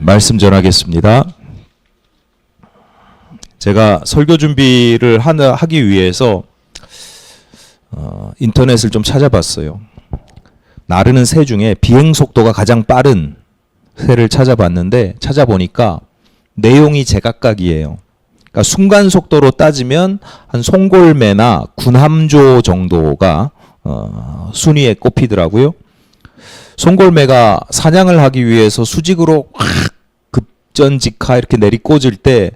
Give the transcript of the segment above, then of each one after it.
말씀 전하겠습니다. 제가 설교 준비를 하기 위해서 인터넷을 좀 찾아봤어요. 나르는 새 중에 비행 속도가 가장 빠른 새를 찾아보니까 내용이 제각각이에요. 그러니까 순간 속도로 따지면 한 송골매나 군함조 정도가 순위에 꼽히더라고요. 송골매가 사냥을 하기 위해서 수직으로 확 급전직하 이렇게 내리꽂을 때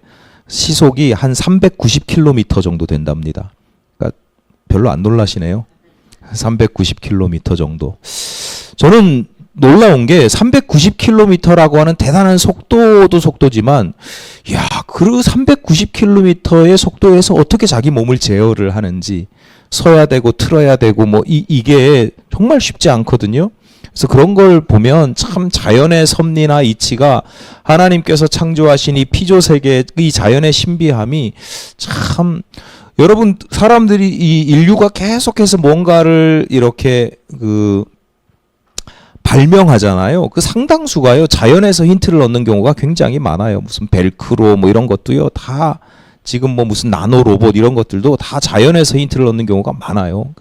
시속이 한 390km 정도 된답니다. 그러니까 별로 안 놀라시네요. 390km 정도. 저는 놀라운 게 390km라고 하는 대단한 속도도 속도지만, 야, 그 390km의 속도에서 어떻게 자기 몸을 제어를 하는지, 서야 되고 틀어야 되고 이게 정말 쉽지 않거든요. 그래서 그런 걸 보면 참 자연의 섭리나 이치가, 하나님께서 창조하신 이 피조 세계의 이 자연의 신비함이 참, 여러분, 사람들이 이 인류가 계속해서 뭔가를 이렇게 발명하잖아요. 그 상당수가요, 자연에서 힌트를 얻는 경우가 굉장히 많아요. 무슨 벨크로 이런 것도요, 다 지금 무슨 나노 로봇 이런 것들도 다 자연에서 힌트를 얻는 경우가 많아요.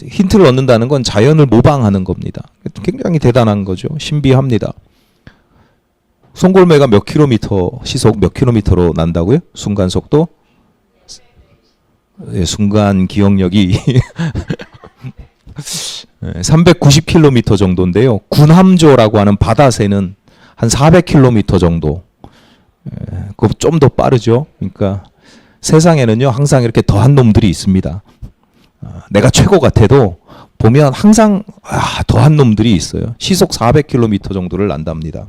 힌트를 얻는다는 건 자연을 모방하는 겁니다. 굉장히 대단한 거죠. 신비합니다. 송골매가 몇 킬로미터, 시속 몇 킬로미터로 난다고요? 순간 속도? 예, 순간 기억력이 390km 정도인데요. 군함조라고 하는 바다새는 한 400km 정도. 그거 좀 더 빠르죠. 그러니까 세상에는요, 항상 이렇게 더한 놈들이 있습니다. 내가 최고 같아도 보면 항상 더한 놈들이 있어요. 시속 400km 정도를 난답니다.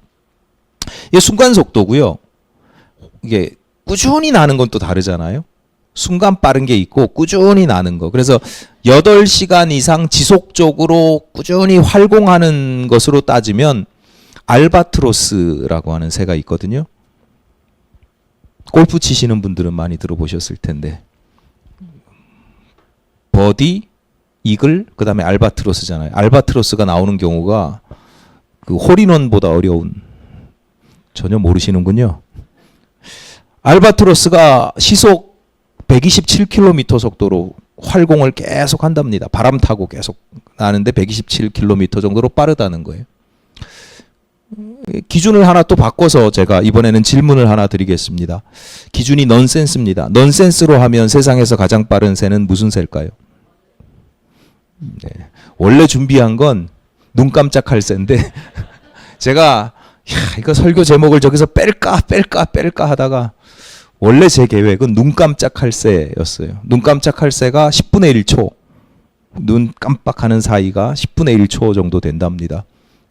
이게 순간 속도고요. 이게 꾸준히 나는 건 또 다르잖아요. 순간 빠른 게 있고 꾸준히 나는 거. 그래서 8시간 이상 지속적으로 꾸준히 활공하는 것으로 따지면 알바트로스라고 하는 새가 있거든요. 골프 치시는 분들은 많이 들어보셨을 텐데, 버디, 이글, 그 다음에 알바트로스잖아요. 알바트로스가 나오는 경우가 그 홀인원보다 어려운, 전혀 모르시는군요. 알바트로스가 시속 127km 속도로 활공을 계속 한답니다. 바람 타고 계속 나는데 127km 정도로 빠르다는 거예요. 기준을 하나 또 바꿔서 제가 이번에는 질문을 하나 드리겠습니다. 기준이 넌센스입니다. 넌센스로 하면 세상에서 가장 빠른 새는 무슨 새일까요? 네. 원래 준비한 건 눈 깜짝할 새인데 제가 이거 설교 제목을 저기서 뺄까 하다가 원래 제 계획은 눈 깜짝할 새였어요. 눈 깜짝할 새가 10분의 1초, 눈 깜빡하는 사이가 10분의 1초 정도 된답니다.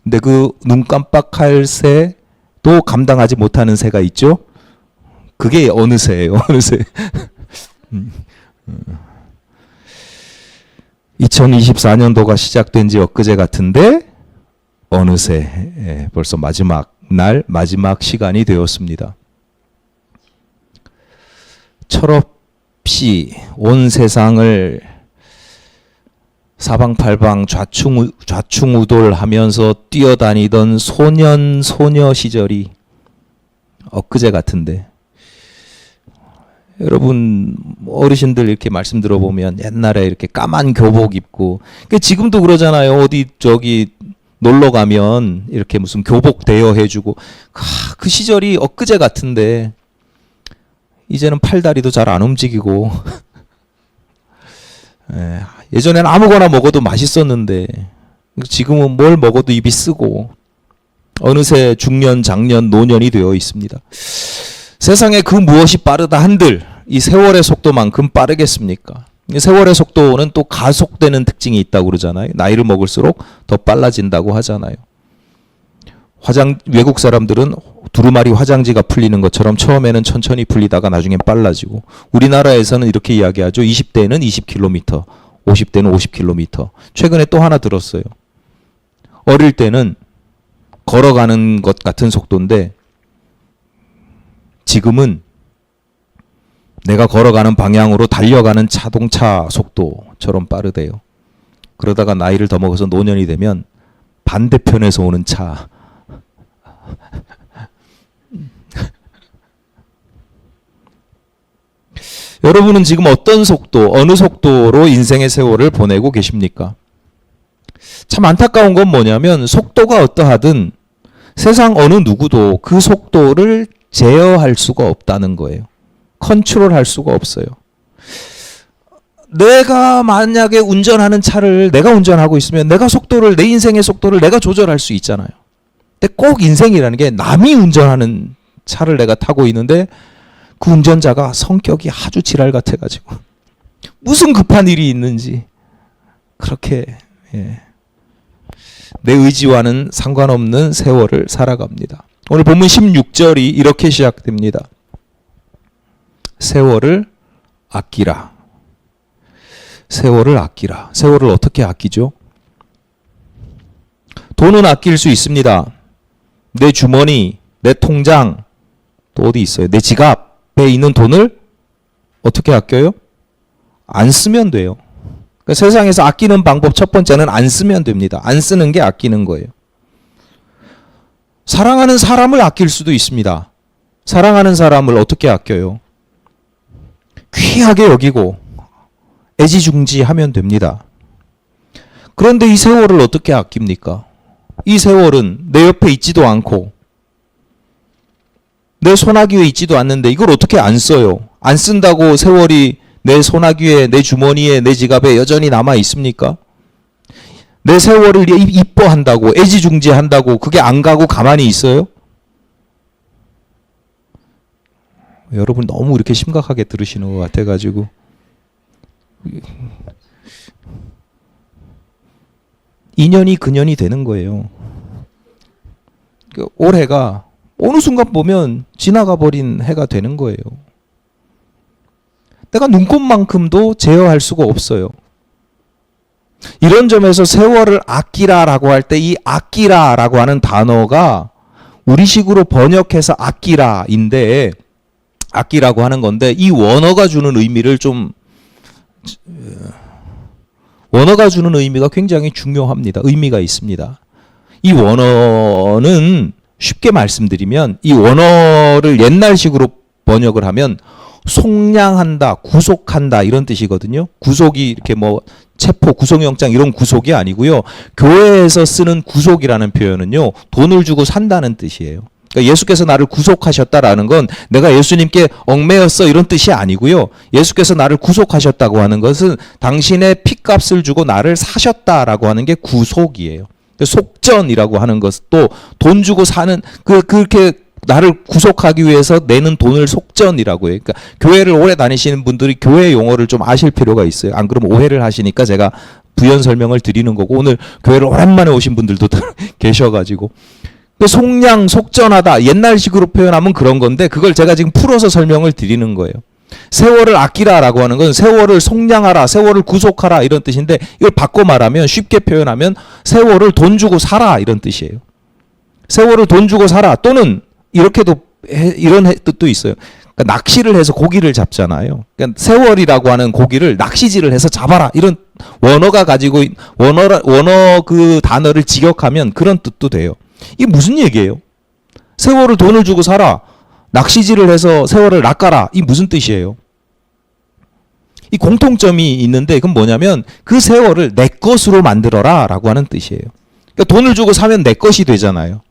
근데 그 눈 깜빡할 새도 감당하지 못하는 새가 있죠. 그게 어느 새예요? 어느 새. 2024년도가 시작된 지 엊그제 같은데 어느새 벌써 마지막 날, 마지막 시간이 되었습니다. 철없이 온 세상을 사방팔방 좌충우돌하면서 뛰어다니던 소녀 시절이 엊그제 같은데, 여러분 어르신들 이렇게 말씀 들어보면 옛날에 이렇게 까만 교복 입고, 지금도 그러잖아요. 어디 저기 놀러 가면 이렇게 무슨 교복 대여해주고, 그 시절이 엊그제 같은데 이제는 팔다리도 잘 안 움직이고 예전에는 아무거나 먹어도 맛있었는데 지금은 뭘 먹어도 입이 쓰고 어느새 중년, 장년, 노년이 되어 있습니다. 세상에 그 무엇이 빠르다 한들 이 세월의 속도만큼 빠르겠습니까? 세월의 속도는 또 가속되는 특징이 있다고 그러잖아요. 나이를 먹을수록 더 빨라진다고 하잖아요. 외국 사람들은 두루마리 화장지가 풀리는 것처럼 처음에는 천천히 풀리다가 나중엔 빨라지고, 우리나라에서는 이렇게 이야기하죠. 20대는 20km, 50대는 50km. 최근에 또 하나 들었어요. 어릴 때는 걸어가는 것 같은 속도인데 지금은 내가 걸어가는 방향으로 달려가는 자동차 속도처럼 빠르대요. 그러다가 나이를 더 먹어서 노년이 되면 반대편에서 오는 차. 여러분은 지금 어떤 속도, 어느 속도로 인생의 세월을 보내고 계십니까? 참 안타까운 건 뭐냐면 속도가 어떠하든 세상 어느 누구도 그 속도를 제어할 수가 없다는 거예요. 컨트롤할 수가 없어요. 내가 만약에 운전하는 차를 내가 운전하고 있으면 내가 속도를, 내 인생의 속도를 내가 조절할 수 있잖아요. 근데 꼭 인생이라는 게 남이 운전하는 차를 내가 타고 있는데 그 운전자가 성격이 아주 지랄 같아가지고 무슨 급한 일이 있는지 그렇게 내 의지와는 상관없는 세월을 살아갑니다. 오늘 본문 16절이 이렇게 시작됩니다. 세월을 아끼라. 세월을 아끼라. 세월을 어떻게 아끼죠? 돈은 아낄 수 있습니다. 내 주머니, 내 통장, 또 어디 있어요? 내 지갑에 있는 돈을 어떻게 아껴요? 안 쓰면 돼요. 그러니까 세상에서 아끼는 방법 첫 번째는 안 쓰면 됩니다. 안 쓰는 게 아끼는 거예요. 사랑하는 사람을 아낄 수도 있습니다. 사랑하는 사람을 어떻게 아껴요? 귀하게 여기고 애지중지하면 됩니다. 그런데 이 세월을 어떻게 아낍니까? 이 세월은 내 옆에 있지도 않고 내 손아귀에 있지도 않는데 이걸 어떻게 안 써요? 안 쓴다고 세월이 내 손아귀에, 내 주머니에, 내 지갑에 여전히 남아 있습니까? 내 세월을 이뻐한다고, 애지중지한다고 그게 안 가고 가만히 있어요? 여러분 너무 이렇게 심각하게 들으시는 것 같아가지고 인연이 근연이 되는 거예요. 올해가 어느 순간 보면 지나가 버린 해가 되는 거예요. 내가 눈곱만큼도 제어할 수가 없어요. 이런 점에서 세월을 아끼라라고 할 때 이 아끼라라고 하는 단어가 우리식으로 번역해서 아끼라인데 아끼라고 하는 건데 이 원어가 주는 의미를 좀 원어가 주는 의미가 굉장히 중요합니다. 의미가 있습니다. 이 원어는 쉽게 말씀드리면 이 원어를 옛날식으로 번역을 하면 속량한다, 구속한다 이런 뜻이거든요. 구속이 이렇게 뭐 체포, 구속영장 이런 구속이 아니고요. 교회에서 쓰는 구속이라는 표현은요. 돈을 주고 산다는 뜻이에요. 그러니까 예수께서 나를 구속하셨다라는 건 내가 예수님께 얽매였어 이런 뜻이 아니고요. 예수께서 나를 구속하셨다고 하는 것은 당신의 핏값을 주고 나를 사셨다라고 하는 게 구속이에요. 속전이라고 하는 것도 돈 주고 사는 그렇게 나를 구속하기 위해서 내는 돈을 속전이라고 해요. 그러니까 교회를 오래 다니시는 분들이 교회 용어를 좀 아실 필요가 있어요. 안 그러면 오해를 하시니까 제가 부연 설명을 드리는 거고 오늘 교회를 오랜만에 오신 분들도 계셔가지고 속량, 속전하다 옛날식으로 표현하면 그런 건데 그걸 제가 지금 풀어서 설명을 드리는 거예요. 세월을 아끼라라고 하는 건 세월을 속량하라, 세월을 구속하라 이런 뜻인데 이걸 바꿔 말하면 쉽게 표현하면 세월을 돈 주고 사라 이런 뜻이에요. 세월을 돈 주고 사라 또는 이렇게도 이런 뜻도 있어요. 그러니까 낚시를 해서 고기를 잡잖아요. 그러니까 세월이라고 하는 고기를 낚시질을 해서 잡아라 이런 원어가 가지고 원어 그 단어를 직역하면 그런 뜻도 돼요. 이게 무슨 얘기예요? 세월을 돈을 주고 사라. 낚시질을 해서 세월을 낚아라. 이 무슨 뜻이에요? 이 공통점이 있는데 그건 뭐냐면 그 세월을 내 것으로 만들어라 라고 하는 뜻이에요. 그러니까 돈을 주고 사면 내 것이 되잖아요.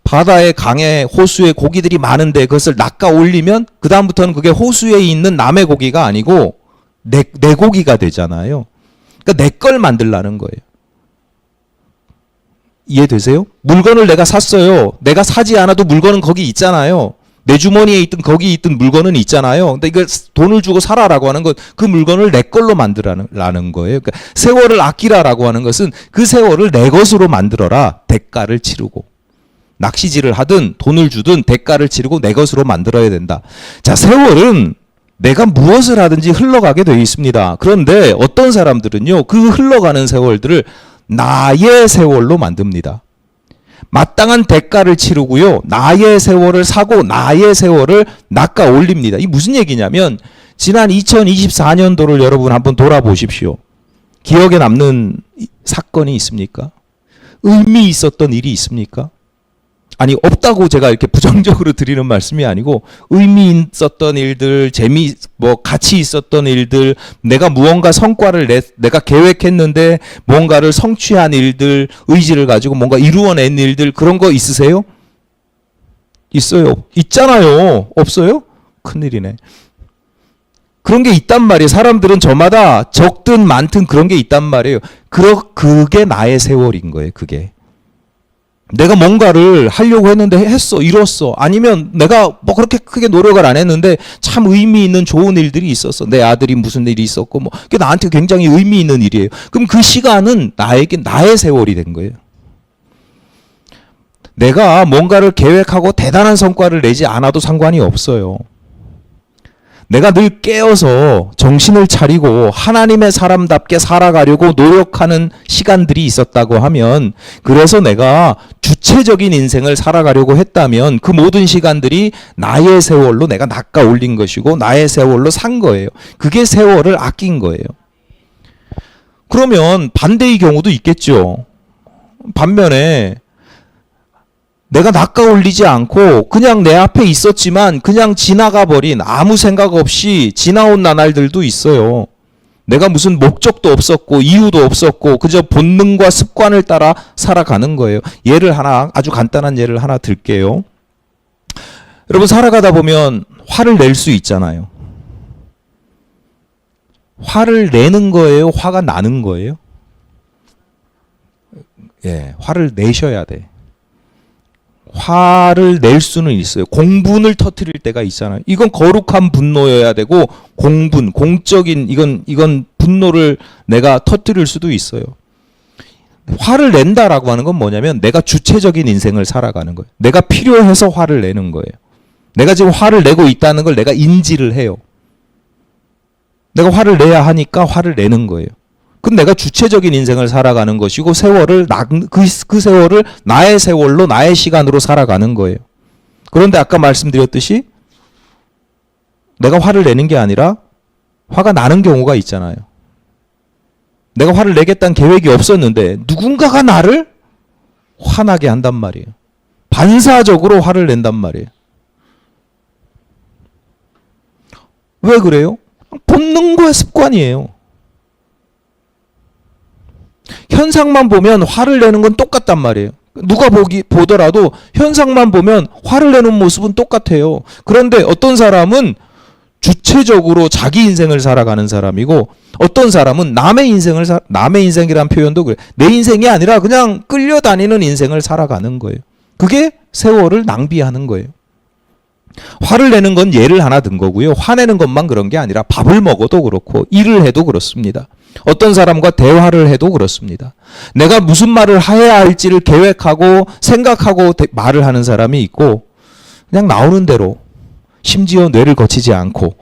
바다에 강에 호수에 고기들이 많은데 그것을 낚아 올리면 그 다음부터는 그게 호수에 있는 남의 고기가 아니고 내 고기가 되잖아요. 그러니까 내 걸 만들라는 거예요. 이해되세요? 물건을 내가 샀어요. 내가 사지 않아도 물건은 거기 있잖아요. 내 주머니에 있든 거기 있든 물건은 있잖아요. 근데 이걸 돈을 주고 사라라고 하는 것, 그 물건을 내 걸로 만들라는 거예요. 그러니까 세월을 아끼라라고 하는 것은 그 세월을 내 것으로 만들어라. 대가를 치르고. 낚시질을 하든 돈을 주든 대가를 치르고 내 것으로 만들어야 된다. 자, 세월은 내가 무엇을 하든지 흘러가게 되어 있습니다. 그런데 어떤 사람들은요, 그 흘러가는 세월들을 나의 세월로 만듭니다. 마땅한 대가를 치르고요. 나의 세월을 사고 나의 세월을 낚아 올립니다. 이 무슨 얘기냐면 지난 2024년도를 여러분 한번 돌아보십시오. 기억에 남는 사건이 있습니까? 의미 있었던 일이 있습니까? 아니, 없다고 제가 이렇게 부정적으로 드리는 말씀이 아니고 의미 있었던 일들, 가치 있었던 일들, 내가 무언가 성과를 내가 계획했는데 뭔가를 성취한 일들, 의지를 가지고 뭔가 이루어낸 일들, 그런 거 있으세요? 있어요. 있잖아요. 없어요? 큰일이네. 그런 게 있단 말이에요. 사람들은 저마다 적든 많든 그런 게 있단 말이에요. 그게 나의 세월인 거예요. 그게. 내가 뭔가를 하려고 했는데 했어, 이뤘어. 아니면 내가 뭐 그렇게 크게 노력을 안 했는데 참 의미 있는 좋은 일들이 있었어. 내 아들이 무슨 일이 있었고 뭐 그게 나한테 굉장히 의미 있는 일이에요. 그럼 그 시간은 나에게 나의 세월이 된 거예요. 내가 뭔가를 계획하고 대단한 성과를 내지 않아도 상관이 없어요. 내가 늘 깨어서 정신을 차리고 하나님의 사람답게 살아가려고 노력하는 시간들이 있었다고 하면, 그래서 내가 주체적인 인생을 살아가려고 했다면 그 모든 시간들이 나의 세월로 내가 낚아 올린 것이고 나의 세월로 산 거예요. 그게 세월을 아낀 거예요. 그러면 반대의 경우도 있겠죠. 반면에 내가 낚아 올리지 않고 그냥 내 앞에 있었지만 그냥 지나가 버린, 아무 생각 없이 지나온 나날들도 있어요. 내가 무슨 목적도 없었고 이유도 없었고 그저 본능과 습관을 따라 살아가는 거예요. 아주 간단한 예를 하나 들게요. 여러분, 살아가다 보면 화를 낼 수 있잖아요. 화를 내는 거예요? 화가 나는 거예요? 예, 화를 내셔야 돼. 화를 낼 수는 있어요. 공분을 터뜨릴 때가 있잖아요. 이건 거룩한 분노여야 되고, 공적인 이건 분노를 내가 터뜨릴 수도 있어요. 화를 낸다라고 하는 건 뭐냐면 내가 주체적인 인생을 살아가는 거예요. 내가 필요해서 화를 내는 거예요. 내가 지금 화를 내고 있다는 걸 내가 인지를 해요. 내가 화를 내야 하니까 화를 내는 거예요. 그럼 내가 주체적인 인생을 살아가는 것이고 그 세월을 나의 세월로 나의 시간으로 살아가는 거예요. 그런데 아까 말씀드렸듯이 내가 화를 내는 게 아니라 화가 나는 경우가 있잖아요. 내가 화를 내겠다는 계획이 없었는데 누군가가 나를 화나게 한단 말이에요. 반사적으로 화를 낸단 말이에요. 왜 그래요? 본능과 습관이에요. 현상만 보면 화를 내는 건 똑같단 말이에요. 누가 보더라도 현상만 보면 화를 내는 모습은 똑같아요. 그런데 어떤 사람은 주체적으로 자기 인생을 살아가는 사람이고, 어떤 사람은 남의 인생이라는 표현도 그래. 내 인생이 아니라 그냥 끌려다니는 인생을 살아가는 거예요. 그게 세월을 낭비하는 거예요. 화를 내는 건 예를 하나 든 거고요. 화내는 것만 그런 게 아니라 밥을 먹어도 그렇고 일을 해도 그렇습니다. 어떤 사람과 대화를 해도 그렇습니다. 내가 무슨 말을 해야 할지를 계획하고 생각하고 말을 하는 사람이 있고, 그냥 나오는 대로, 심지어 뇌를 거치지 않고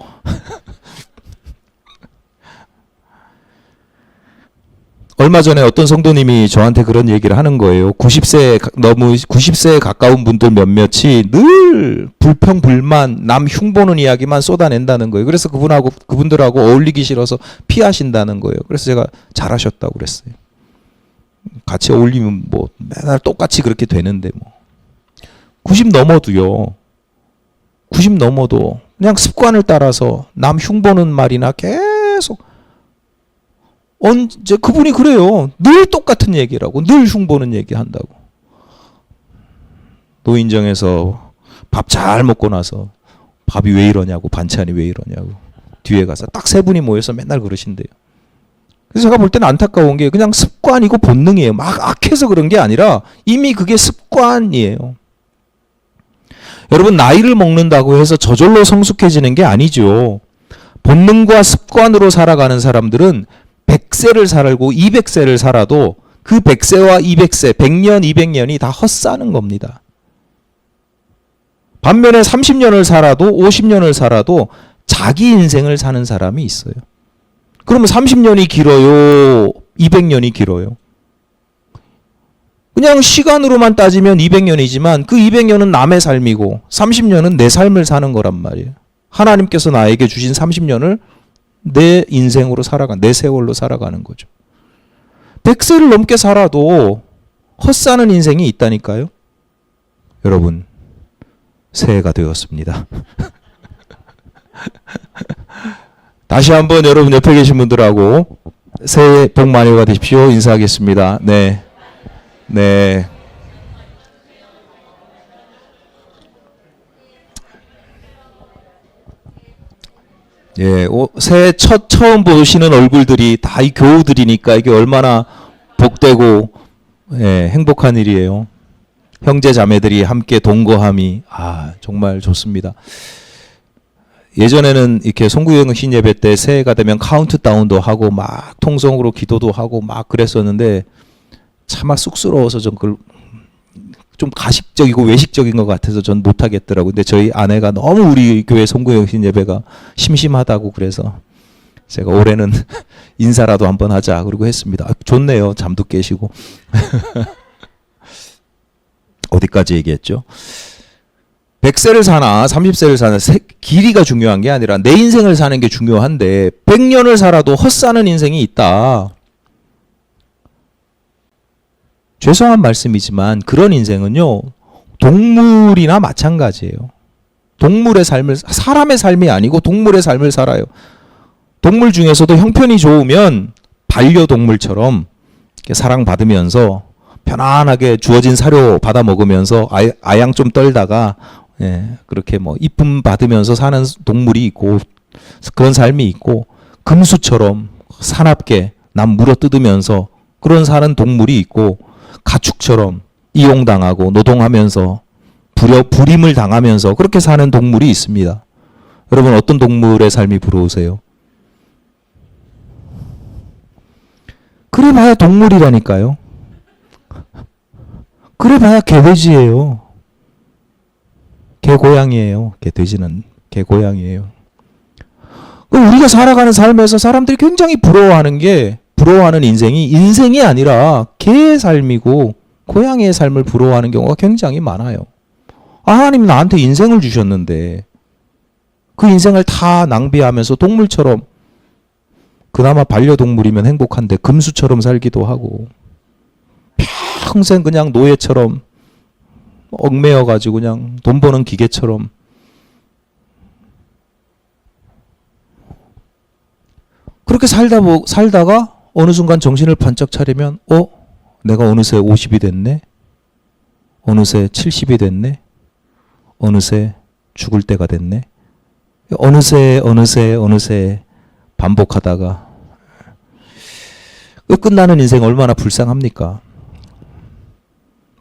얼마 전에 어떤 성도님이 저한테 그런 얘기를 하는 거예요. 90세에 가까운 분들 몇몇이 늘 불평, 불만, 남 흉보는 이야기만 쏟아낸다는 거예요. 그래서 그분들하고 어울리기 싫어서 피하신다는 거예요. 그래서 제가 잘하셨다고 그랬어요. 같이 어울리면 뭐 맨날 똑같이 그렇게 되는데 뭐. 90 넘어도요. 90 넘어도 그냥 습관을 따라서 남 흉보는 말이나 계속, 언제 그분이 그래요. 늘 똑같은 얘기라고, 늘 흉보는 얘기 한다고. 노인정에서 밥 잘 먹고 나서 밥이 왜 이러냐고, 반찬이 왜 이러냐고 뒤에 가서 딱 세 분이 모여서 맨날 그러신대요. 그래서 제가 볼 때는 안타까운 게 그냥 습관이고 본능이에요. 막 악해서 그런 게 아니라 이미 그게 습관이에요. 여러분, 나이를 먹는다고 해서 저절로 성숙해지는 게 아니죠. 본능과 습관으로 살아가는 사람들은 100세를 살고 200세를 살아도 그 100세와 200세, 100년, 200년이 다 헛사는 겁니다. 반면에 30년을 살아도 50년을 살아도 자기 인생을 사는 사람이 있어요. 그러면 30년이 길어요? 200년이 길어요? 그냥 시간으로만 따지면 200년이지만 그 200년은 남의 삶이고 30년은 내 삶을 사는 거란 말이에요. 하나님께서 나에게 주신 30년을 내 인생으로 내 세월로 살아가는 거죠. 100세를 넘게 살아도 헛사는 인생이 있다니까요. 여러분, 새해가 되었습니다. 다시 한번 여러분 옆에 계신 분들하고 새해 복 많이 받으십시오. 인사하겠습니다. 네. 네. 예, 새해 처음 보시는 얼굴들이 다 이 교우들이니까 이게 얼마나 복되고 예, 행복한 일이에요. 형제 자매들이 함께 동거함이 정말 좋습니다. 예전에는 이렇게 송구영신 예배 때 새해가 되면 카운트다운도 하고 막 통성으로 기도도 하고 막 그랬었는데 차마 쑥스러워서 좀 가식적이고 외식적인 것 같아서 전 못하겠더라고요. 근데 저희 아내가 너무 우리 교회 송구영신 예배가 심심하다고 그래서 제가 올해는 인사라도 한번 하자 그러고 했습니다. 좋네요. 잠도 깨시고. 어디까지 얘기했죠? 100세를 사나 30세를 사나 길이가 중요한 게 아니라 내 인생을 사는 게 중요한데 100년을 살아도 헛사는 인생이 있다. 죄송한 말씀이지만 그런 인생은요, 동물이나 마찬가지예요. 사람의 삶이 아니고 동물의 삶을 살아요. 동물 중에서도 형편이 좋으면 반려동물처럼 사랑받으면서 편안하게 주어진 사료 받아 먹으면서 아양 좀 떨다가 그렇게 이쁨 받으면서 사는 동물이 있고 그런 삶이 있고, 금수처럼 사납게 남 물어 뜯으면서 그런 사는 동물이 있고, 가축처럼 이용당하고 노동하면서 불임을 당하면서 그렇게 사는 동물이 있습니다. 여러분, 어떤 동물의 삶이 부러우세요? 그래봐야 동물이라니까요. 그래봐야 개돼지예요. 개고양이에요. 개돼지는 개고양이에요. 우리가 살아가는 삶에서 사람들이 굉장히 부러워하는 인생이 아니라 개의 삶이고 고양이의 삶을 부러워하는 경우가 굉장히 많아요. 하나님이 나한테 인생을 주셨는데 그 인생을 다 낭비하면서 동물처럼, 그나마 반려동물이면 행복한데 금수처럼 살기도 하고 평생 그냥 노예처럼 얽매여가지고 그냥 돈 버는 기계처럼 그렇게 살다가 어느 순간 정신을 번쩍 차리면 내가 어느새 50이 됐네, 어느새 70이 됐네, 어느새 죽을 때가 됐네, 어느새 반복하다가 끝나는 인생 얼마나 불쌍합니까?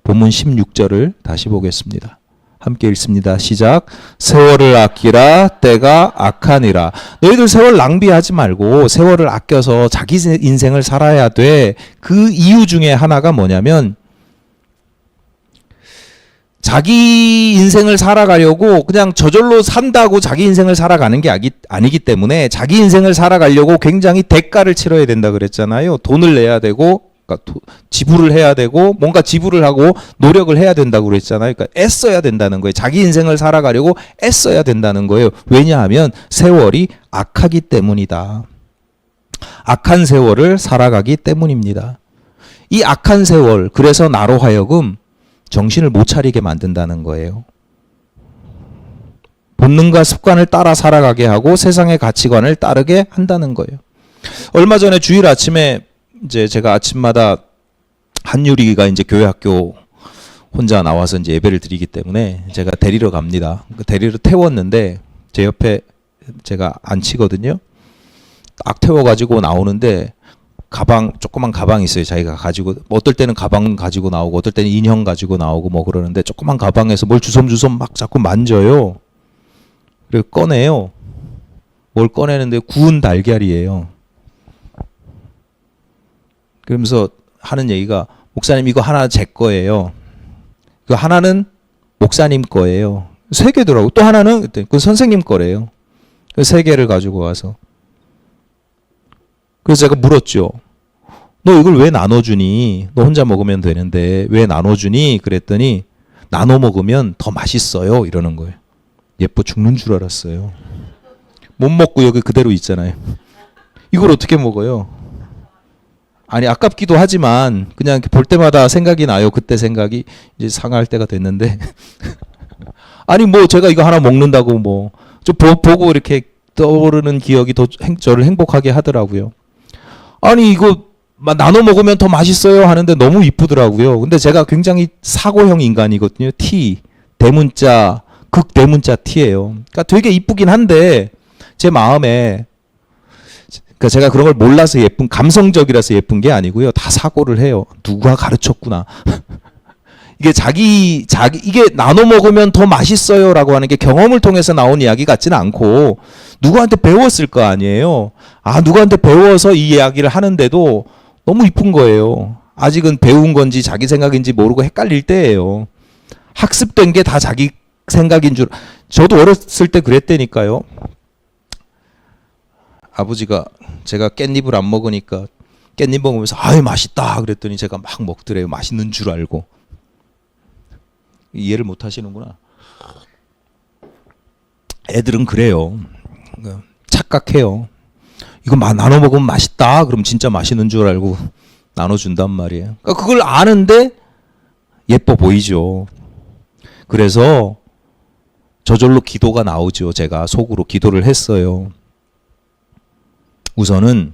본문 16절을 다시 보겠습니다. 함께 읽습니다. 시작. 세월을 아끼라 때가 악하니라. 너희들 세월 낭비하지 말고 세월을 아껴서 자기 인생을 살아야 돼. 그 이유 중에 하나가 뭐냐면, 자기 인생을 살아가려고 그냥 저절로 산다고 자기 인생을 살아가는 게 아니기 때문에 자기 인생을 살아가려고 굉장히 대가를 치러야 된다 그랬잖아요. 돈을 내야 되고, 그러니까 지불을 해야 되고, 뭔가 지불을 하고 노력을 해야 된다고 그랬잖아요. 그러니까 애써야 된다는 거예요. 자기 인생을 살아가려고 애써야 된다는 거예요. 왜냐하면 세월이 악하기 때문이다. 악한 세월을 살아가기 때문입니다. 이 악한 세월, 그래서 나로 하여금 정신을 못 차리게 만든다는 거예요. 본능과 습관을 따라 살아가게 하고 세상의 가치관을 따르게 한다는 거예요. 얼마 전에 주일 아침에 이제 제가 아침마다 한유리가 이제 교회 학교 혼자 나와서 이제 예배를 드리기 때문에 제가 데리러 갑니다. 데리러 태웠는데 제 옆에 제가 앉히거든요. 딱 태워가지고 나오는데 조그만 가방이 있어요. 자기가 가지고, 어떨 때는 가방 가지고 나오고, 어떨 때는 인형 가지고 나오고 뭐 그러는데, 조그만 가방에서 뭘 주섬주섬 막 자꾸 만져요. 그리고 꺼내요. 뭘 꺼내는데 구운 달걀이에요. 그러면서 하는 얘기가, 목사님 이거 하나 제 거예요. 그 하나는 목사님 거예요. 3개더라고. 또 하나는 그 선생님 거래요. 그 3개를 가지고 와서. 그래서 제가 물었죠. 너 이걸 왜 나눠주니? 너 혼자 먹으면 되는데 왜 나눠주니? 그랬더니 나눠 먹으면 더 맛있어요. 이러는 거예요. 예뻐 죽는 줄 알았어요. 못 먹고 여기 그대로 있잖아요. 이걸 어떻게 먹어요? 아니 아깝기도 하지만 그냥 이렇게 볼 때마다 생각이 나요. 그때 생각이 이제 상할 때가 됐는데 아니 뭐 제가 이거 하나 먹는다고 뭐 좀 보고 이렇게 떠오르는 기억이 더 저를 행복하게 하더라고요. 아니 이거 나눠 먹으면 더 맛있어요 하는데 너무 이쁘더라고요. 근데 제가 굉장히 사고형 인간이거든요. T 대문자 극대문자 T예요. 그러니까 되게 이쁘긴 한데 제 마음에 그러니까 제가 그런 걸 몰라서 예쁜 감성적이라서 예쁜 게 아니고요. 다 사고를 해요. 누가 가르쳤구나. 이게 이게 나눠 먹으면 더 맛있어요라고 하는 게 경험을 통해서 나온 이야기 같지는 않고 누구한테 배웠을 거 아니에요. 아 누구한테 배워서 이 이야기를 하는데도 너무 이쁜 거예요. 아직은 배운 건지 자기 생각인지 모르고 헷갈릴 때예요. 학습된 게 다 자기 생각인 줄. 저도 어렸을 때 그랬다니까요. 아버지가 제가 깻잎을 안 먹으니까 깻잎 먹으면서 아유 맛있다 그랬더니 제가 막 먹더래요. 맛있는 줄 알고. 이해를 못 하시는구나. 애들은 그래요. 착각해요. 이거 나눠 먹으면 맛있다. 그럼 진짜 맛있는 줄 알고 나눠준단 말이에요. 그러니까 그걸 아는데 예뻐 보이죠. 그래서 저절로 기도가 나오죠. 제가 속으로 기도를 했어요. 우선은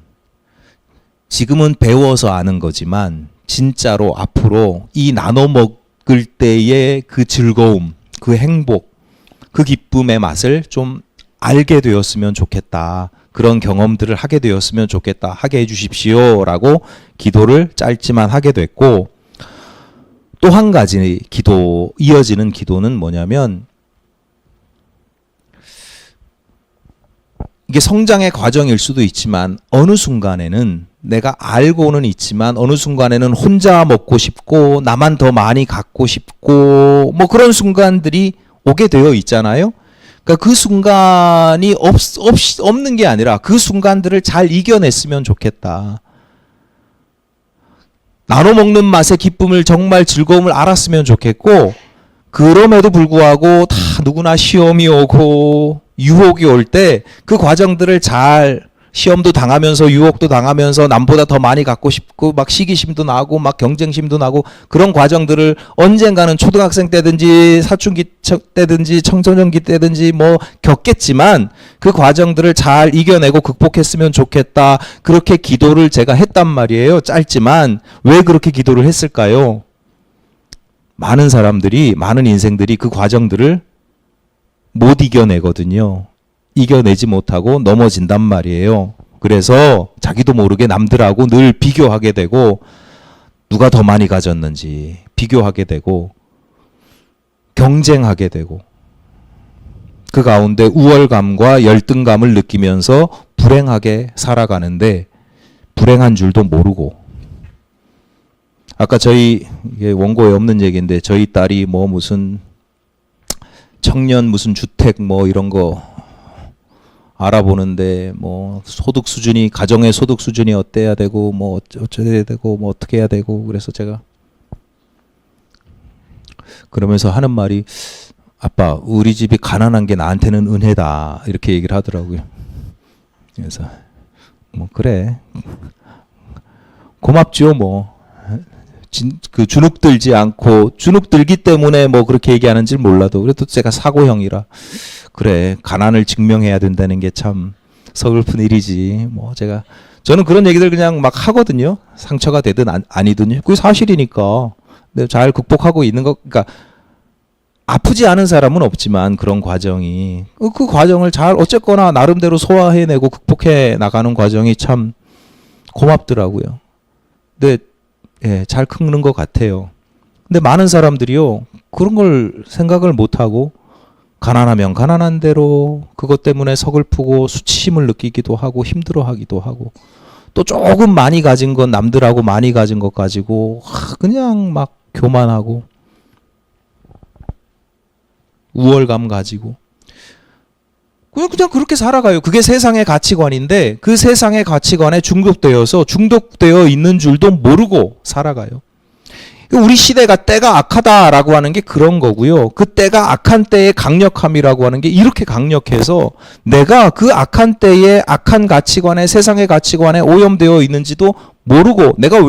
지금은 배워서 아는 거지만 진짜로 앞으로 이 나눠 먹을 때의 그 즐거움, 그 행복, 그 기쁨의 맛을 좀 알게 되었으면 좋겠다. 그런 경험들을 하게 되었으면 좋겠다. 하게 해주십시오. 라고 기도를 짧지만 하게 됐고 또 한 가지 이어지는 기도는 뭐냐면 이게 성장의 과정일 수도 있지만 어느 순간에는 내가 알고는 있지만 어느 순간에는 혼자 먹고 싶고 나만 더 많이 갖고 싶고 뭐 그런 순간들이 오게 되어 있잖아요. 그러니까 그 순간이 없는 게 아니라 그 순간들을 잘 이겨냈으면 좋겠다. 나눠 먹는 맛의 기쁨을 정말 즐거움을 알았으면 좋겠고 그럼에도 불구하고 다 누구나 시험이 오고 유혹이 올 때 그 과정들을 잘 시험도 당하면서 유혹도 당하면서 남보다 더 많이 갖고 싶고 막 시기심도 나고 막 경쟁심도 나고 그런 과정들을 언젠가는 초등학생 때든지 사춘기 때든지 청소년기 때든지 뭐 겪겠지만 그 과정들을 잘 이겨내고 극복했으면 좋겠다. 그렇게 기도를 제가 했단 말이에요. 짧지만 왜 그렇게 기도를 했을까요? 많은 사람들이 많은 인생들이 그 과정들을 못 이겨내거든요. 이겨내지 못하고 넘어진단 말이에요. 그래서 자기도 모르게 남들하고 늘 비교하게 되고 누가 더 많이 가졌는지 비교하게 되고 경쟁하게 되고 그 가운데 우월감과 열등감을 느끼면서 불행하게 살아가는데 불행한 줄도 모르고 아까 저희 이게 원고에 없는 얘기인데 저희 딸이 뭐 무슨 청년 무슨 주택 뭐 이런 거 알아보는데 뭐 소득 수준이 가정의 소득 수준이 어때야 되고 뭐 어쩌야 되고 뭐 어떻게 해야 되고 그래서 제가 그러면서 하는 말이 아빠 우리 집이 가난한 게 나한테는 은혜다 이렇게 얘기를 하더라고요. 그래서 뭐 그래 고맙죠 뭐. 그 주눅 들지 않고 주눅 들기 때문에 뭐 그렇게 얘기하는지 몰라도 그래도 제가 사고형이라 그래 가난을 증명해야 된다는 게 참 서글픈 일이지 뭐 저는 그런 얘기들 그냥 막 하거든요. 상처가 되든 아니든 그게 사실이니까 근데 잘 극복하고 있는 거 그러니까 아프지 않은 사람은 없지만 그런 과정이 그 과정을 잘 어쨌거나 나름대로 소화해내고 극복해 나가는 과정이 참 고맙더라고요. 근데 예, 잘 크는 것 같아요. 근데 많은 사람들이요, 그런 걸 생각을 못하고, 가난하면 가난한 대로, 그것 때문에 서글프고, 수치심을 느끼기도 하고, 힘들어 하기도 하고, 또 조금 많이 가진 건 남들하고 많이 가진 것 가지고, 그냥 막 교만하고, 우월감 가지고. 그냥 그렇게 살아가요. 그게 세상의 가치관인데 그 세상의 가치관에 중독되어 있는 줄도 모르고 살아가요. 우리 시대가 때가 악하다라고 하는 게 그런 거고요. 그 때가 악한 때의 강력함이라고 하는 게 이렇게 강력해서 내가 그 악한 때의 악한 가치관에 세상의 가치관에 오염되어 있는지도 모르고 내가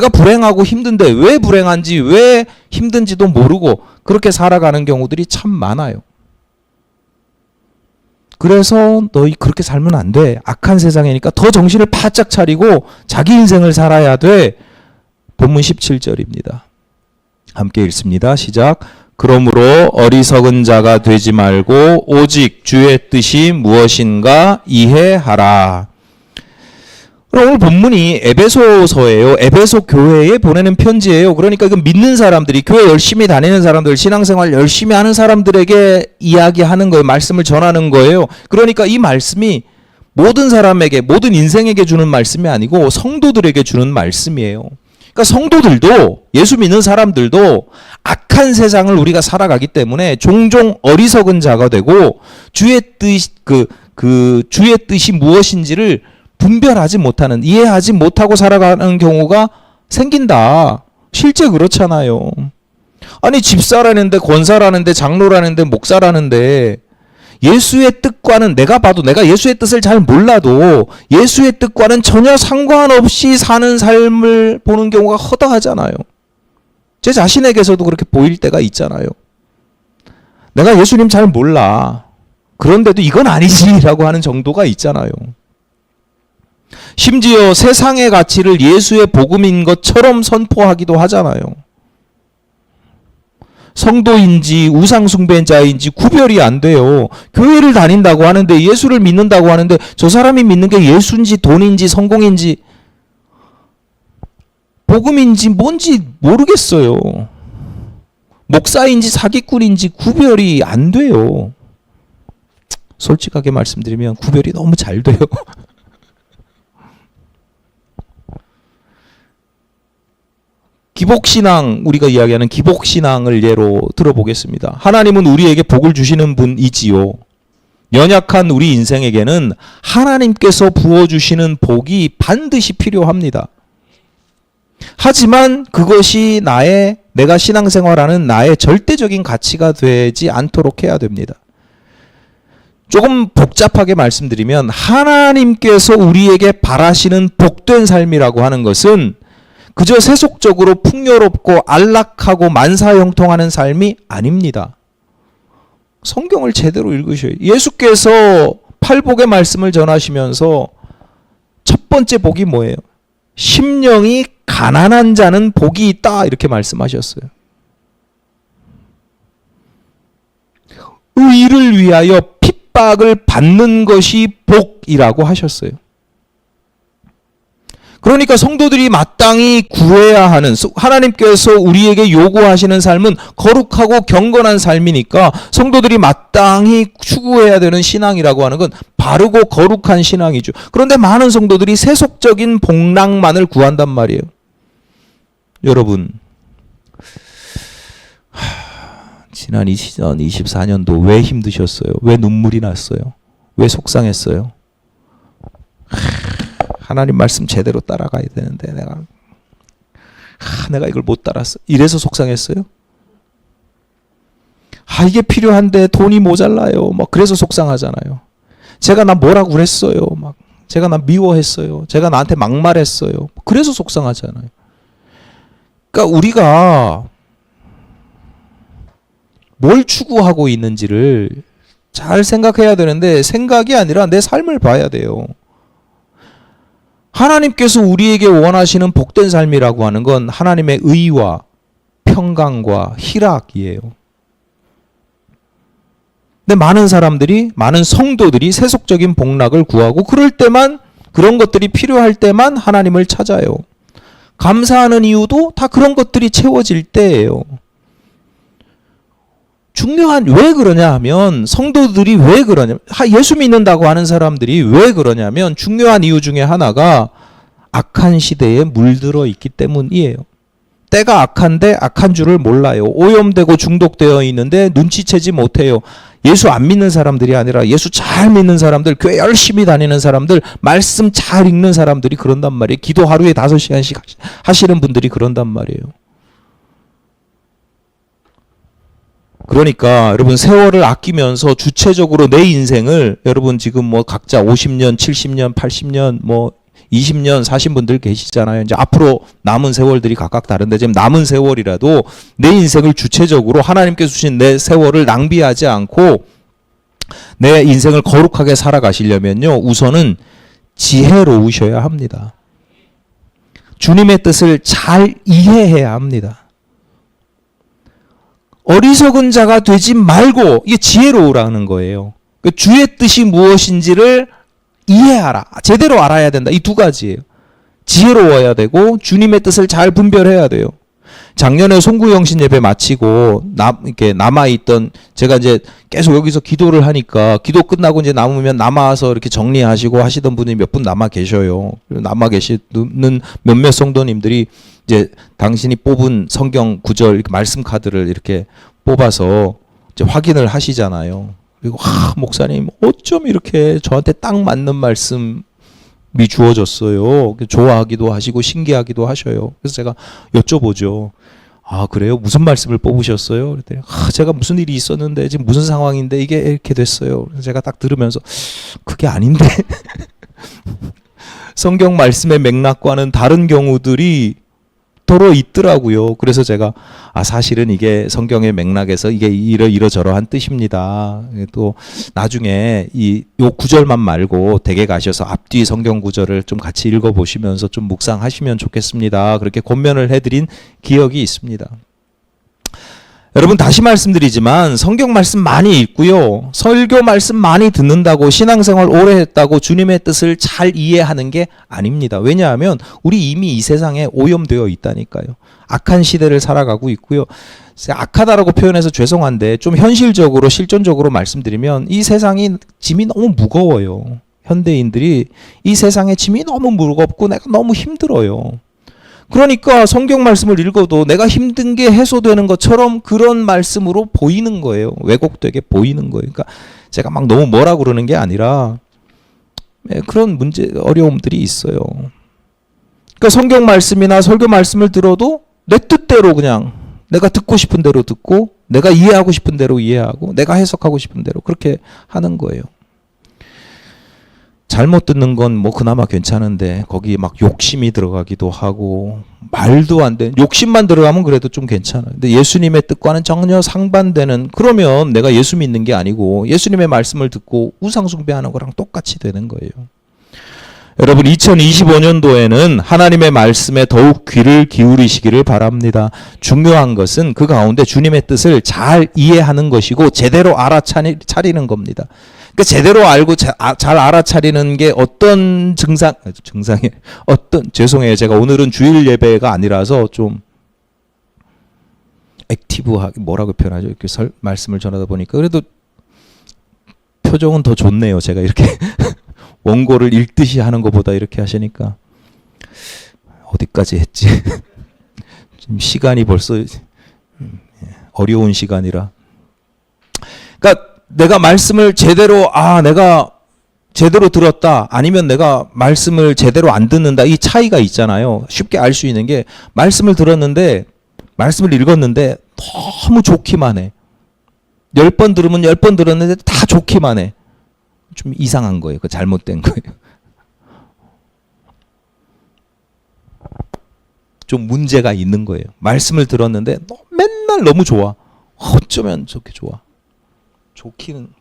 불행하고 힘든데 왜 불행한지 왜 힘든지도 모르고 그렇게 살아가는 경우들이 참 많아요. 그래서 너희 그렇게 살면 안 돼. 악한 세상이니까 더 정신을 바짝 차리고 자기 인생을 살아야 돼. 본문 17절입니다. 함께 읽습니다. 시작. 그러므로 어리석은 자가 되지 말고 오직 주의 뜻이 무엇인가 이해하라. 오늘 본문이 에베소서예요. 에베소 교회에 보내는 편지예요. 그러니까 그 믿는 사람들이 교회 열심히 다니는 사람들, 신앙생활 열심히 하는 사람들에게 이야기하는 거예요. 말씀을 전하는 거예요. 그러니까 이 말씀이 모든 사람에게, 모든 인생에게 주는 말씀이 아니고 성도들에게 주는 말씀이에요. 그러니까 성도들도, 예수 믿는 사람들도 악한 세상을 우리가 살아가기 때문에 종종 어리석은 자가 되고 주의 뜻이 무엇인지를 분별하지 못하는, 이해하지 못하고 살아가는 경우가 생긴다. 실제 그렇잖아요. 아니 집사라는데, 권사라는데, 장로라는데, 목사라는데 예수의 뜻과는, 내가 봐도 내가 예수의 뜻을 잘 몰라도 예수의 뜻과는 전혀 상관없이 사는 삶을 보는 경우가 허다하잖아요. 제 자신에게서도 그렇게 보일 때가 있잖아요. 내가 예수님 잘 몰라. 그런데도 이건 아니지라고 하는 정도가 있잖아요. 심지어 세상의 가치를 예수의 복음인 것처럼 선포하기도 하잖아요. 성도인지 우상숭배자인지 구별이 안 돼요. 교회를 다닌다고 하는데, 예수를 믿는다고 하는데 저 사람이 믿는 게 예수인지 돈인지 성공인지 복음인지 뭔지 모르겠어요. 목사인지 사기꾼인지 구별이 안 돼요. 솔직하게 말씀드리면 구별이 너무 잘 돼요. 기복신앙, 우리가 이야기하는 기복신앙을 예로 들어보겠습니다. 하나님은 우리에게 복을 주시는 분이지요. 연약한 우리 인생에게는 하나님께서 부어주시는 복이 반드시 필요합니다. 하지만 그것이 내가 신앙생활하는 나의 절대적인 가치가 되지 않도록 해야 됩니다. 조금 복잡하게 말씀드리면 하나님께서 우리에게 바라시는 복된 삶이라고 하는 것은 그저 세속적으로 풍요롭고 안락하고 만사형통하는 삶이 아닙니다. 성경을 제대로 읽으셔야 해요. 예수께서 팔복의 말씀을 전하시면서 첫 번째 복이 뭐예요? 심령이 가난한 자는 복이 있다, 이렇게 말씀하셨어요. 의를 위하여 핍박을 받는 것이 복이라고 하셨어요. 그러니까 성도들이 마땅히 구해야 하는, 하나님께서 우리에게 요구하시는 삶은 거룩하고 경건한 삶이니까 성도들이 마땅히 추구해야 되는 신앙이라고 하는 건 바르고 거룩한 신앙이죠. 그런데 많은 성도들이 세속적인 복락만을 구한단 말이에요. 여러분, 지난 2024년도 왜 힘드셨어요? 왜 눈물이 났어요? 왜 속상했어요? 하나님 말씀 제대로 따라가야 되는데 내가 이걸 못 따랐어. 이래서 속상했어요? 이게 필요한데 돈이 모자라요. 그래서 속상하잖아요. 제가 나 뭐라고 그랬어요. 제가 나 미워했어요. 제가 나한테 막말했어요. 그래서 속상하잖아요. 그러니까 우리가 뭘 추구하고 있는지를 잘 생각해야 되는데 생각이 아니라 내 삶을 봐야 돼요. 하나님께서 우리에게 원하시는 복된 삶이라고 하는 건 하나님의 의와 평강과 희락이에요. 근데 많은 성도들이 세속적인 복락을 구하고 그런 것들이 필요할 때만 하나님을 찾아요. 감사하는 이유도 다 그런 것들이 채워질 때예요. 왜 그러냐 하면, 성도들이 왜 그러냐, 예수 믿는다고 하는 사람들이 왜 그러냐면 중요한 이유 중에 하나가 악한 시대에 물들어 있기 때문이에요. 때가 악한데 악한 줄을 몰라요. 오염되고 중독되어 있는데 눈치채지 못해요. 예수 안 믿는 사람들이 아니라 예수 잘 믿는 사람들, 교회 열심히 다니는 사람들, 말씀 잘 읽는 사람들이 그런단 말이에요. 기도 하루에 5시간씩 하시는 분들이 그런단 말이에요. 그러니까 여러분 세월을 아끼면서 주체적으로 내 인생을 여러분 지금 뭐 각자 50년, 70년, 80년 뭐 20년 사신 분들 계시잖아요. 이제 앞으로 남은 세월들이 각각 다른데 지금 남은 세월이라도 내 인생을 주체적으로 하나님께서 주신 내 세월을 낭비하지 않고 내 인생을 거룩하게 살아가시려면요. 우선은 지혜로우셔야 합니다. 주님의 뜻을 잘 이해해야 합니다. 어리석은 자가 되지 말고 이게 지혜로우라는 거예요. 주의 뜻이 무엇인지를 이해하라. 제대로 알아야 된다. 이 두 가지예요. 지혜로워야 되고 주님의 뜻을 잘 분별해야 돼요. 작년에 송구영신 예배 마치고 이렇게 남아있던 제가 이제 계속 여기서 기도를 하니까 기도 끝나고 이제 남으면 남아서 이렇게 정리하시고 하시던 분이 몇 분 남아 계셔요. 남아 계시는 몇몇 성도님들이 이제 당신이 뽑은 성경 구절 말씀 카드를 이렇게 뽑아서 이제 확인을 하시잖아요. 그리고 목사님 어쩜 이렇게 저한테 딱 맞는 말씀이 주어졌어요. 좋아하기도 하시고 신기하기도 하셔요. 그래서 제가 여쭤보죠. 아 그래요? 무슨 말씀을 뽑으셨어요? 그랬더니 제가 무슨 일이 있었는데 지금 무슨 상황인데 이게 이렇게 됐어요. 그래서 제가 딱 들으면서 그게 아닌데 성경 말씀의 맥락과는 다른 경우들이 더러 있더라고요. 그래서 제가 사실은 이게 성경의 맥락에서 이게 이러저러한 뜻입니다. 또 나중에 요 구절만 말고 댁에 가셔서 앞뒤 성경 구절을 좀 같이 읽어보시면서 좀 묵상하시면 좋겠습니다. 그렇게 권면을 해드린 기억이 있습니다. 여러분 다시 말씀드리지만 성경 말씀 많이 읽고요. 설교 말씀 많이 듣는다고 신앙생활 오래 했다고 주님의 뜻을 잘 이해하는 게 아닙니다. 왜냐하면 우리 이미 이 세상에 오염되어 있다니까요. 악한 시대를 살아가고 있고요. 악하다라고 표현해서 죄송한데 좀 현실적으로 실존적으로 말씀드리면 이 세상이 짐이 너무 무거워요. 현대인들이 이 세상의 짐이 너무 무겁고 내가 너무 힘들어요. 그러니까 성경 말씀을 읽어도 내가 힘든 게 해소되는 것처럼 그런 말씀으로 보이는 거예요. 왜곡되게 보이는 거예요. 그러니까 제가 막 너무 뭐라 그러는 게 아니라 그런 어려움들이 있어요. 그러니까 성경 말씀이나 설교 말씀을 들어도 내 뜻대로 그냥 내가 듣고 싶은 대로 듣고 내가 이해하고 싶은 대로 이해하고 내가 해석하고 싶은 대로 그렇게 하는 거예요. 잘못 듣는 건 뭐 그나마 괜찮은데 거기에 막 욕심이 들어가기도 하고 말도 안 되는 욕심만 들어가면 그래도 좀 괜찮아요. 근데 예수님의 뜻과는 전혀 상반되는 그러면 내가 예수 믿는 게 아니고 예수님의 말씀을 듣고 우상 숭배하는 거랑 똑같이 되는 거예요. 여러분 2025년도에는 하나님의 말씀에 더욱 귀를 기울이시기를 바랍니다. 중요한 것은 그 가운데 주님의 뜻을 잘 이해하는 것이고 제대로 알아차리는 겁니다. 그러니까 제대로 알고 잘 알아차리는 게 어떤 증상이 죄송해요. 제가 오늘은 주일 예배가 아니라서 좀 액티브하게 뭐라고 표현하죠? 이렇게 말씀을 전하다 보니까 그래도 표정은 더 좋네요. 제가 이렇게 원고를 읽듯이 하는 것보다 이렇게 하시니까 어디까지 했지? 지금 시간이 벌써 어려운 시간이라. 그러니까 내가 말씀을 내가 제대로 들었다 아니면 내가 말씀을 제대로 안 듣는다 이 차이가 있잖아요. 쉽게 알 수 있는 게 말씀을 들었는데 말씀을 읽었는데 너무 좋기만 해. 10번 들으면 10번 들었는데 다 좋기만 해. 좀 이상한 거예요. 그 잘못된 거예요. 좀 문제가 있는 거예요. 말씀을 들었는데 맨날 너무 좋아. 어쩌면 저렇게 좋아. 좋기는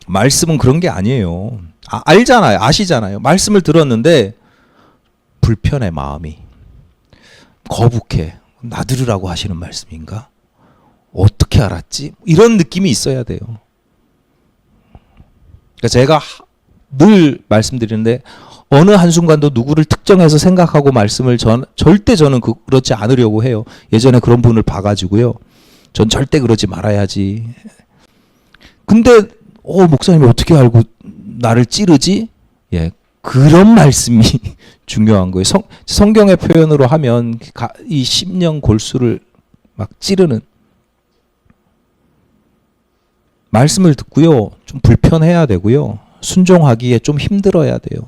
말씀은 그런 게 아니에요. 알잖아요. 아시잖아요. 말씀을 들었는데 불편해 마음이. 거북해. 나 들으라고 하시는 말씀인가? 어떻게 알았지? 이런 느낌이 있어야 돼요. 그러니까 제가 늘 말씀드리는데 어느 한순간도 누구를 특정해서 생각하고 말씀을 절대 저는 그렇지 않으려고 해요. 예전에 그런 분을 봐가지고요. 전 절대 그러지 말아야지. 근데 목사님이 어떻게 알고 나를 찌르지? 예, 그런 말씀이 중요한 거예요. 성경의 표현으로 하면 이 심령 골수를 막 찌르는 말씀을 듣고요. 좀 불편해야 되고요. 순종하기에 좀 힘들어야 돼요.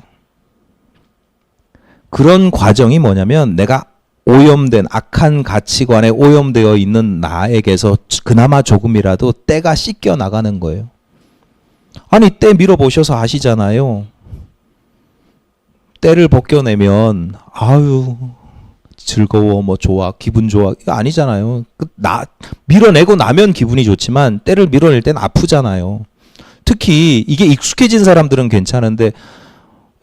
그런 과정이 뭐냐면 내가 오염된 악한 가치관에 오염되어 있는 나에게서 그나마 조금이라도 때가 씻겨 나가는 거예요. 아니 때 밀어보셔서 아시잖아요. 때를 벗겨내면 아유 즐거워 뭐 좋아 기분 좋아 이거 아니잖아요. 밀어내고 나면 기분이 좋지만 때를 밀어낼 땐 아프잖아요. 특히 이게 익숙해진 사람들은 괜찮은데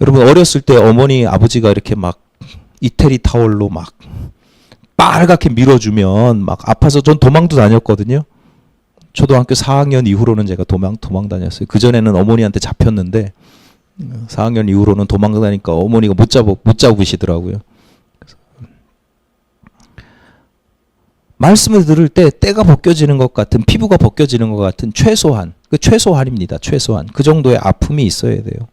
여러분 어렸을 때 어머니 아버지가 이렇게 막 이태리 타월로 막 빨갛게 밀어주면 막 아파서 전 도망도 다녔거든요. 초등학교 4학년 이후로는 제가 도망 다녔어요. 그전에는 어머니한테 잡혔는데 4학년 이후로는 도망 다니까 어머니가 못 잡으시더라고요. 말씀을 들을 때 때가 벗겨지는 것 같은 피부가 벗겨지는 것 같은 최소한입니다. 최소한 그 정도의 아픔이 있어야 돼요.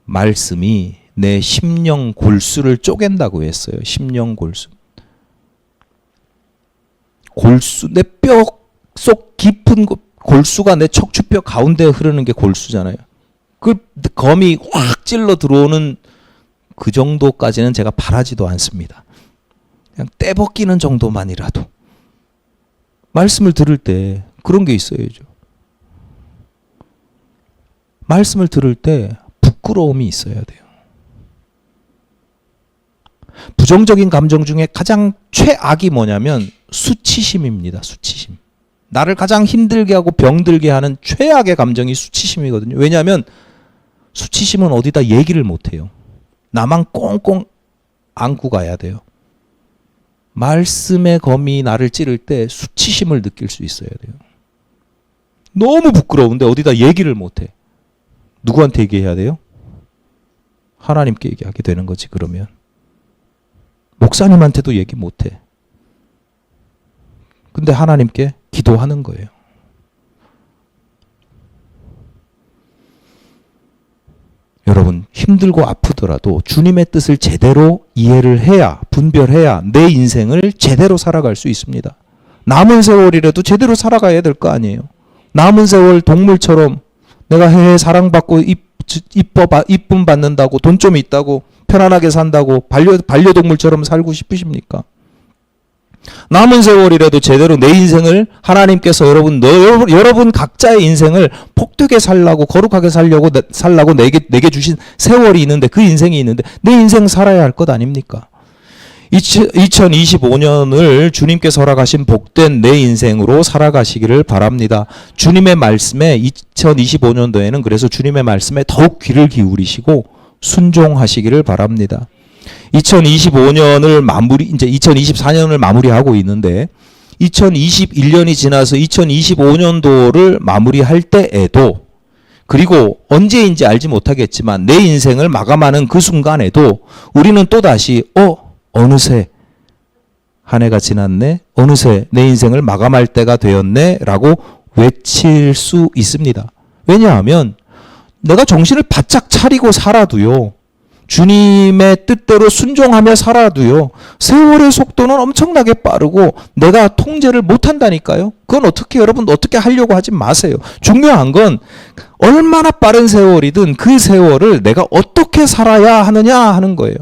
말씀이 내 심령 골수를 쪼갠다고 했어요. 심령 골수. 내 뼈 속 깊은 골수가 내 척추뼈 가운데 흐르는 게 골수잖아요. 그 검이 확 찔러 들어오는 그 정도까지는 제가 바라지도 않습니다. 그냥 때 벗기는 정도만이라도 말씀을 들을 때 그런 게 있어야죠. 말씀을 들을 때 부끄러움이 있어야 돼요. 부정적인 감정 중에 가장 최악이 뭐냐면 수치심입니다. 수치심. 나를 가장 힘들게 하고 병들게 하는 최악의 감정이 수치심이거든요. 왜냐하면 수치심은 어디다 얘기를 못해요. 나만 꽁꽁 안고 가야 돼요. 말씀의 검이 나를 찌를 때 수치심을 느낄 수 있어야 돼요. 너무 부끄러운데 어디다 얘기를 못해. 누구한테 얘기해야 돼요? 하나님께 얘기하게 되는 거지 그러면. 목사님한테도 얘기 못해. 근데 하나님께 기도하는 거예요. 여러분 힘들고 아프더라도 주님의 뜻을 제대로 이해를 해야 분별해야 내 인생을 제대로 살아갈 수 있습니다. 남은 세월이라도 제대로 살아가야 될 거 아니에요. 남은 세월 동물처럼 내가 해해 사랑받고 이쁨 받는다고 돈 좀 있다고 편안하게 산다고 반려동물처럼 살고 싶으십니까? 남은 세월이라도 제대로 내 인생을 하나님께서 여러분 각자의 인생을 복되게 살라고 거룩하게 살라고 내게 주신 세월이 있는데 그 인생이 있는데 내 인생 살아야 할 것 아닙니까? 2025년을 주님께서 허락하신 복된 내 인생으로 살아가시기를 바랍니다. 주님의 말씀에 2025년도에는 그래서 주님의 말씀에 더욱 귀를 기울이시고 순종하시기를 바랍니다. 2025년을 이제 2024년을 마무리하고 있는데 2021년이 지나서 2025년도를 마무리할 때에도 그리고 언제인지 알지 못하겠지만 내 인생을 마감하는 그 순간에도 우리는 또다시 어느새 한 해가 지났네 어느새 내 인생을 마감할 때가 되었네 라고 외칠 수 있습니다. 왜냐하면 내가 정신을 바짝 차리고 살아도요 주님의 뜻대로 순종하며 살아도요 세월의 속도는 엄청나게 빠르고 내가 통제를 못한다니까요. 그건 여러분 어떻게 하려고 하지 마세요. 중요한 건 얼마나 빠른 세월이든 그 세월을 내가 어떻게 살아야 하느냐 하는 거예요.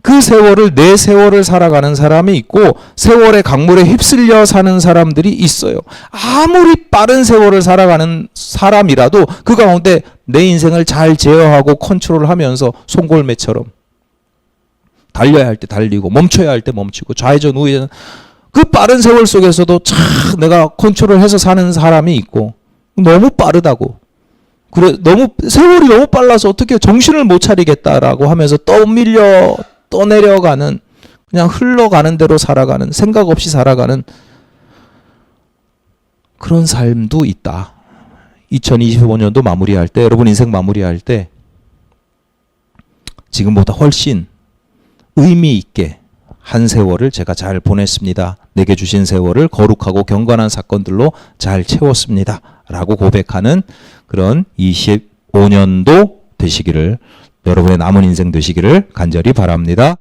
그 세월을 내 세월을 살아가는 사람이 있고 세월의 강물에 휩쓸려 사는 사람들이 있어요. 아무리 빠른 세월을 살아가는 사람이라도 그 가운데 내 인생을 잘 제어하고 컨트롤하면서 송골매처럼 달려야 할 때 달리고 멈춰야 할 때 멈추고 좌회전 우회전 그 빠른 세월 속에서도 참 내가 컨트롤해서 사는 사람이 있고 너무 빠르다고 그래 세월이 너무 빨라서 어떻게 정신을 못 차리겠다라고 하면서 떠내려가는 그냥 흘러가는 대로 살아가는 생각 없이 살아가는 그런 삶도 있다. 2025년도 마무리할 때 여러분 인생 마무리할 때 지금보다 훨씬 의미 있게 한 세월을 제가 잘 보냈습니다. 내게 주신 세월을 거룩하고 경건한 사건들로 잘 채웠습니다. 라고 고백하는 그런 25년도 되시기를, 여러분의 남은 인생 되시기를 간절히 바랍니다.